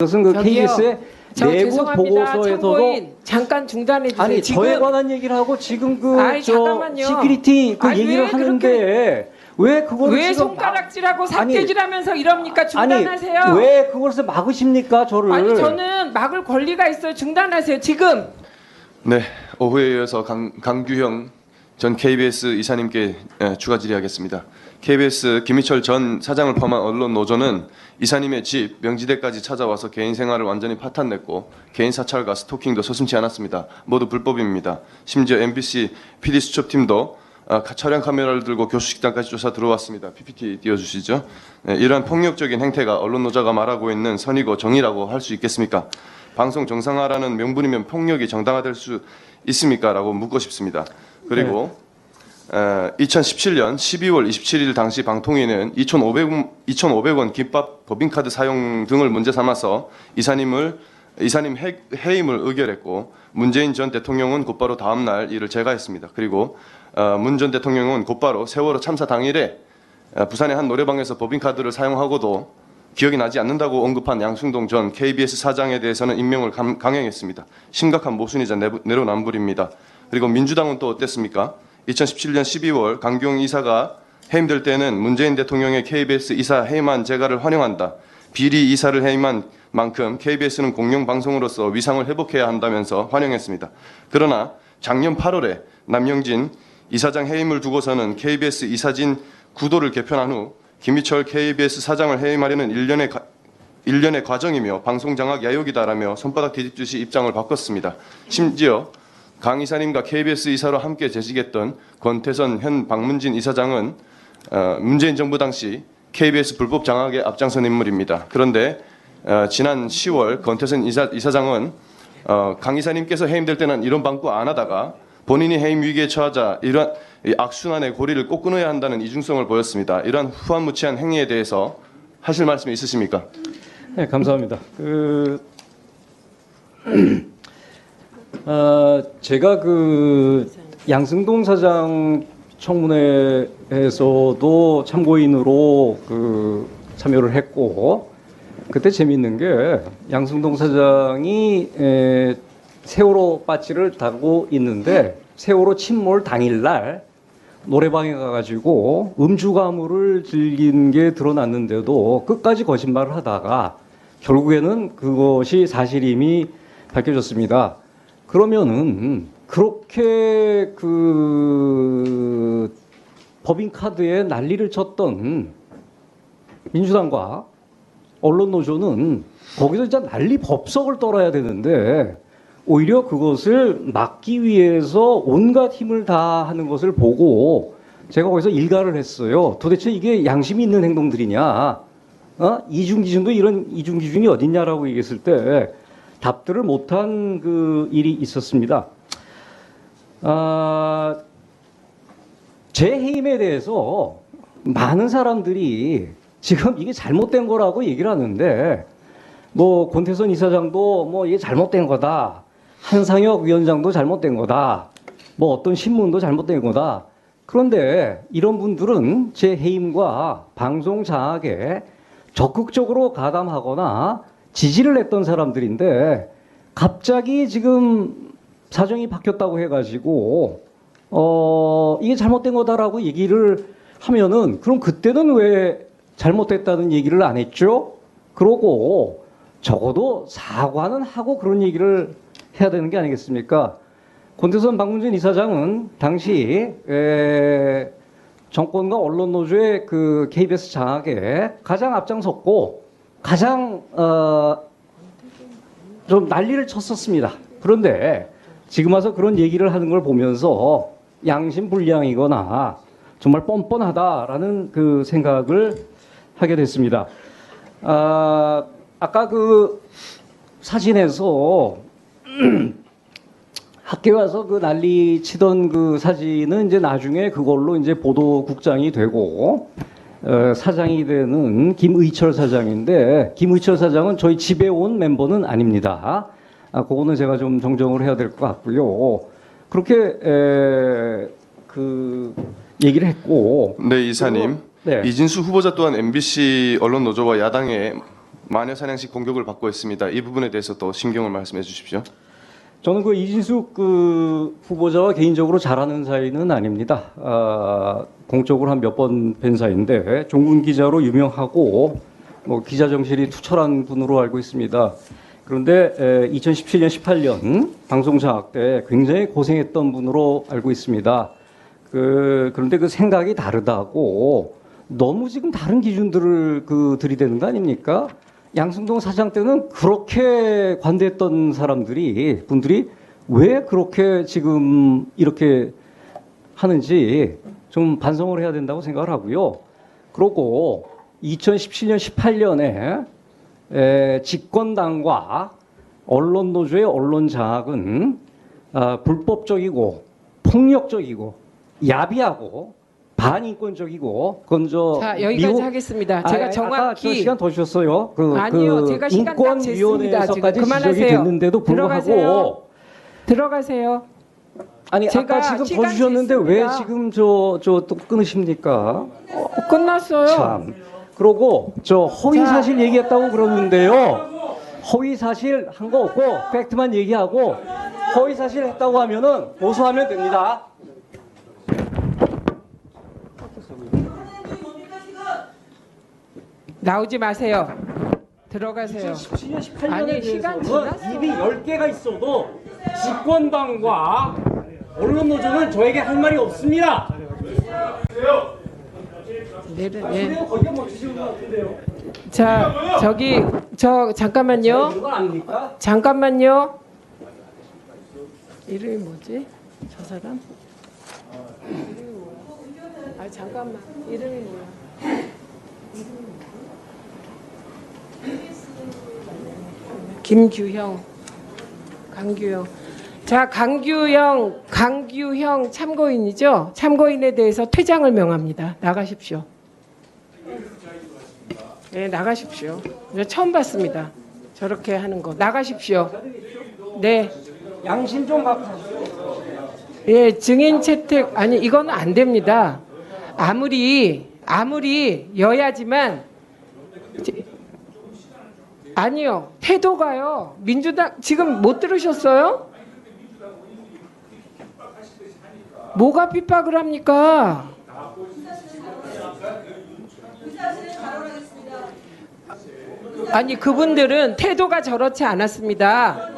그것은 그 KBS의 내부 죄송합니다. 보고서에서도 참고인 잠깐 중단해 주세요. 아니 지금 저에 관한 얘기를 하고 지금 아니, 잠깐만요. 시큐리티 그 아니, 얘기를 왜 하는데 왜 그거를 왜 지금 손가락질하고 삿대질하면서 이럽니까? 아니 중단하세요. 왜 그것을 막으십니까 저를? 아니 저는 막을 권리가 있어요. 중단하세요. 지금. 네, 오후에 이어서 강규형 전 KBS 이사님께 추가 질의하겠습니다. KBS 김희철 전 사장을 포함한 언론 노조는 이사님의 집 명지대까지 찾아와서 개인 생활을 완전히 파탄냈고 개인 사찰과 스토킹도 서슴지 않았습니다. 모두 불법입니다. 심지어 MBC PD 수첩팀도 촬영 카메라를 들고 교수식당까지 조사 들어왔습니다. PPT 띄워주시죠. 네, 이러한 폭력적인 행태가 언론 노조가 말하고 있는 선이고 정의라고 할 수 있겠습니까? 방송 정상화라는 명분이면 폭력이 정당화될 수 있습니까? 라고 묻고 싶습니다. 그리고 2017년 12월 27일 당시 방통위는 2,500원 김밥 법인카드 사용 등을 문제 삼아서 이사님 해임을 의결했고 문재인 전 대통령은 곧바로 다음 날 이를 제거했습니다. 그리고 문 전 대통령은 곧바로 세월호 참사 당일에 부산의 한 노래방에서 법인카드를 사용하고도 기억이 나지 않는다고 언급한 양승동 전 KBS 사장에 대해서는 임명을 강행했습니다. 심각한 모순이자 내로남불입니다. 그리고 민주당은 또 어땠습니까? 2017년 12월 강경 이사가 해임될 때는 문재인 대통령의 KBS 이사 해임안 제가를 환영한다. 비리 이사를 해임한 만큼 KBS는 공영방송으로서 위상을 회복해야 한다면서 환영했습니다. 그러나 작년 8월에 남영진 이사장 해임을 두고서는 KBS 이사진 구도를 개편한 후 김희철 KBS 사장을 해임하려는 일련의 과정이며 방송장악 야욕이다라며 손바닥 뒤집듯이 입장을 바꿨습니다. 심지어 강 이사님과 KBS 이사로 함께 재직했던 권태선 현 박문진 이사장은 문재인 정부 당시 KBS 불법 장악에 앞장선 인물입니다. 그런데 지난 10월 권태선 이사장은 강 이사님께서 해임될 때는 이런 방구 안 하다가 본인이 해임 위기에 처하자 이런 악순환의 고리를 꼭 끊어야 한다는 이중성을 보였습니다. 이러한 후한무치한 행위에 대해서 하실 말씀이 있으십니까? 네, 감사합니다. 제가 그 양승동 사장 청문회에서도 참고인으로 참여를 했고 그때 재미있는 게 양승동 사장이 세월호 바치를 달고 있는데 세월호 침몰 당일날 노래방에 가가지고 음주가무를 즐긴 게 드러났는데도 끝까지 거짓말을 하다가 결국에는 그것이 사실임이 밝혀졌습니다. 그러면은 그렇게 법인카드에 난리를 쳤던 민주당과 언론노조는 거기서 진짜 난리 법석을 떨어야 되는데 오히려 그것을 막기 위해서 온갖 힘을 다하는 것을 보고 제가 거기서 일가를 했어요. 도대체 이게 양심이 있는 행동들이냐? 이중기준도 이런 이중기준이 어딨냐라고 얘기했을 때 답들을 못한 그 일이 있었습니다. 제 해임에 대해서 많은 사람들이 지금 이게 잘못된 거라고 얘기를 하는데 뭐 권태선 이사장도 뭐 이게 잘못된 거다. 한상혁 위원장도 잘못된 거다. 뭐 어떤 신문도 잘못된 거다. 그런데 이런 분들은 제 해임과 방송 장악에 적극적으로 가담하거나 지지를 했던 사람들인데 갑자기 지금 사정이 바뀌었다고 해가지고 이게 잘못된 거다라고 얘기를 하면은 그럼 그때는 왜 잘못됐다는 얘기를 안 했죠? 그러고 적어도 사과는 하고 그런 얘기를 해야 되는 게 아니겠습니까? 권태선 박문진 이사장은 당시 정권과 언론 노조의 그 KBS 장악에 가장 앞장섰고 가장 좀 난리를 쳤었습니다. 그런데 지금 와서 그런 얘기를 하는 걸 보면서 양심불량이거나 정말 뻔뻔하다라는 그 생각을 하게 됐습니다. 아까 그 사진에서 학교에 와서 그 난리 치던 그 사진은 이제 나중에 그걸로 이제 보도국장이 되고 사장이 되는 김의철 사장인데 김의철 사장은 저희 집에 온 멤버는 아닙니다. 그거는 제가 좀 정정을 해야 될 것 같고요. 그렇게 그 얘기를 했고. 네, 이사님. 네. 이진수 후보자 또한 MBC 언론 노조와 야당의 마녀 사냥식 공격을 받고 있습니다. 이 부분에 대해서 또 심경을 말씀해 주십시오. 저는 그 이진숙 후보자와 개인적으로 잘하는 사이는 아닙니다. 공적으로 한 몇 번 뵌 사이인데 종군 기자로 유명하고 뭐 기자 정신이 투철한 분으로 알고 있습니다. 그런데 2017년, 18년 방송 장악 때 굉장히 고생했던 분으로 알고 있습니다. 그런데 그 생각이 다르다고 너무 지금 다른 기준들을 들이대는 거 아닙니까? 양승동 사장 때는 그렇게 관대했던 분들이 왜 그렇게 지금 이렇게 하는지 좀 반성을 해야 된다고 생각을 하고요. 그리고 2017년, 18년에 집권당과 언론노조의 언론 장악은 불법적이고 폭력적이고 야비하고 반인권적이고 그건 자, 여기까지 하겠습니다. 제가 아까 정확히 시간 더 주셨어요. 아니요, 제가 시간 딱 쟀습니다. 지금 인권위원회에서까지 지적이 그만하세요. 됐는데도 불구하고 들어가세요. 아니 제가 아까 지금 더 시간 주셨는데 왜 쟀습니다. 지금 또 끊으십니까? 끝났어요. 참. 그러고 저 허위 사실 얘기했다고 그러는데요. 허위 사실 한 거 없고 팩트만 얘기하고 허위 사실 했다고 하면은 고소하면 됩니다. 나오지 마세요. 들어가세요. 2017년, 18년에 아니, 시간 지났어. 입이 10개가 있어도 집권당과 언론노조는 저에게 할 말이 없습니다. 예. 그래요? 거기가 멈추시는 것 같은데요. 자, 저 잠깐만요. 이건 아닙니까? 잠깐만요. 이름이 뭐지? 저 사람? 이름이 뭐야? 아, 잠깐만. 이름이 뭐야? 김규형, 강규형. 자, 강규형 참고인이죠? 참고인에 대해서 퇴장을 명합니다. 나가십시오. 네, 나가십시오. 저 처음 봤습니다. 저렇게 하는 거. 나가십시오. 네. 양심 좀 갖고. 예, 증인 채택 아니 이건 안 됩니다. 아무리 여야지만 아니요. 태도가요. 민주당 지금 못 들으셨어요? 뭐가 핍박을 합니까? 아니 그분들은 태도가 저렇지 않았습니다.